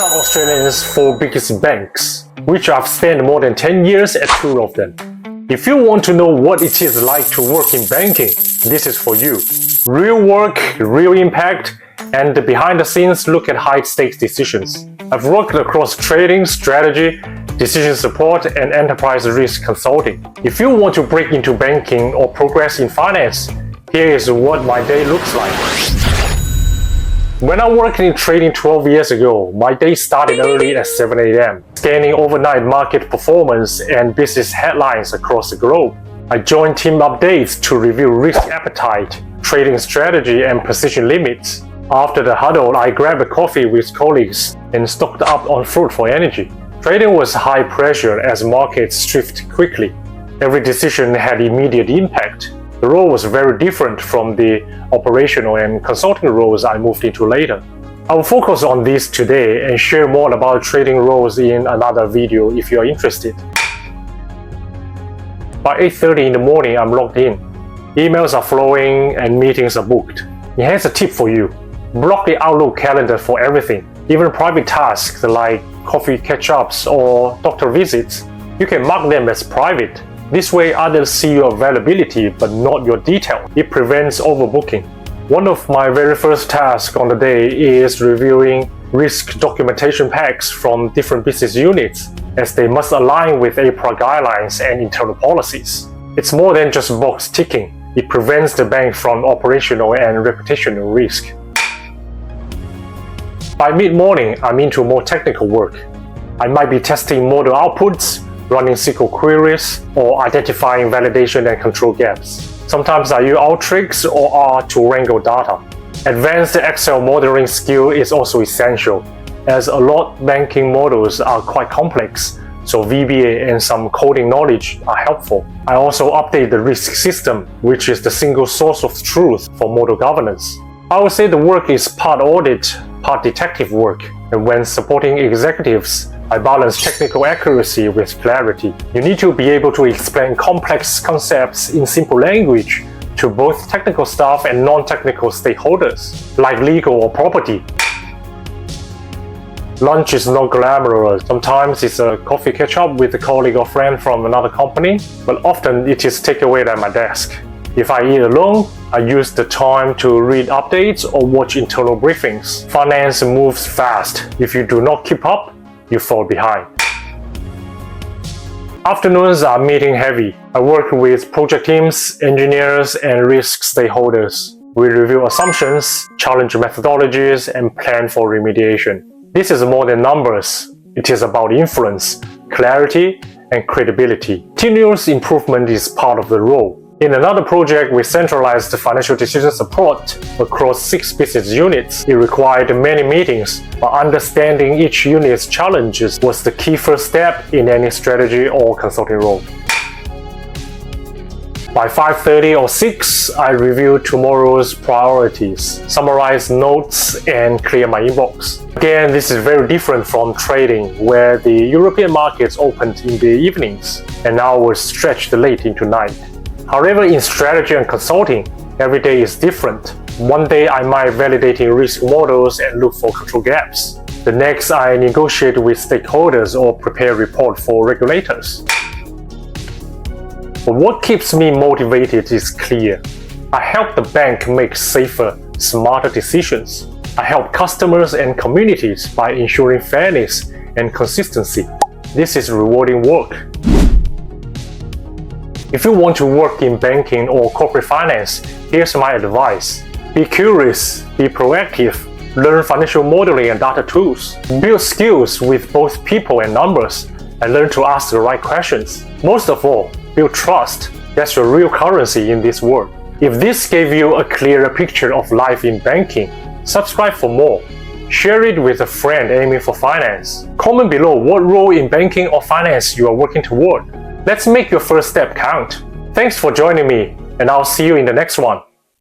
South Australia's 4 biggest banks, which I've spent more than 10 years at 2 of them. If you want to know what it is like to work in banking, this is for you. Real work, real impact, and the behind-the-scenes look at high-stakes decisions. I've worked across trading, strategy, decision support, and enterprise risk consulting. If you want to break into banking or progress in finance, here is what my day looks like. When I worked in trading 12 years ago, my day started early at 7 a.m., scanning overnight market performance and business headlines across the globe. I joined team updates to review risk appetite, trading strategy, and position limits. After the huddle, I grabbed a coffee with colleagues and stocked up on food for energy. Trading was high pressure as markets shifted quickly. Every decision had immediate impact. The role was very different from the operational and consulting roles I moved into later. I will focus on this today and share more about trading roles in another video if you are interested. By 8:30 in the morning, I'm logged in. Emails are flowing and meetings are booked. Here's a tip for you. Block the Outlook calendar for everything, even private tasks like coffee catch-ups or doctor visits. You can mark them as private. This way others see your availability but not your detail. It prevents overbooking. One of my very first tasks on the day is reviewing risk documentation packs from different business units, as they must align with APRA guidelines and internal policies. It's more than just box ticking. It prevents the bank from operational and reputational risk. By mid-morning, I'm into more technical work. I might be testing model outputs, running SQL queries, or identifying validation and control gaps. Sometimes I use Alteryx or R to wrangle data. Advanced Excel modeling skill is also essential, as a lot of banking models are quite complex, so VBA and some coding knowledge are helpful. I also update the risk system, which is the single source of truth for model governance. I would say the work is part audit, part detective work, and when supporting executives, I balance technical accuracy with clarity. You need to be able to explain complex concepts in simple language to both technical staff and non-technical stakeholders, like legal or property. Lunch is not glamorous. Sometimes it's a coffee catch-up with a colleague or friend from another company, but often it is takeaway at my desk. If I eat alone, I use the time to read updates or watch internal briefings. Finance moves fast. If you do not keep up, you fall behind. Afternoons are meeting heavy. I work with project teams, engineers, and risk stakeholders. We review assumptions, challenge methodologies, and plan for remediation. This is more than numbers. It is about influence, clarity, and credibility. Continuous improvement is part of the role. In another project, we centralized the financial decision support across 6 business units. It required many meetings, but understanding each unit's challenges was the key first step in any strategy or consulting role. By 5:30 or 6, I review tomorrow's priorities, summarize notes, and clear my inbox. Again, this is very different from trading, where the European markets opened in the evenings, and now we're stretched late into night. However, in strategy and consulting, every day is different. One day I might validating risk models and look for control gaps. The next I negotiate with stakeholders or prepare a report for regulators. But what keeps me motivated is clear. I help the bank make safer, smarter decisions. I help customers and communities by ensuring fairness and consistency. This is rewarding work. If you want to work in banking or corporate finance, here's my advice. Be curious, be proactive, learn financial modeling and data tools. Build skills with both people and numbers, and learn to ask the right questions. Most of all, build trust. That's your real currency in this world. If this gave you a clearer picture of life in banking, subscribe for more. Share it with a friend aiming for finance. Comment below what role in banking or finance you are working toward. Let's make your first step count. Thanks for joining me, and I'll see you in the next one.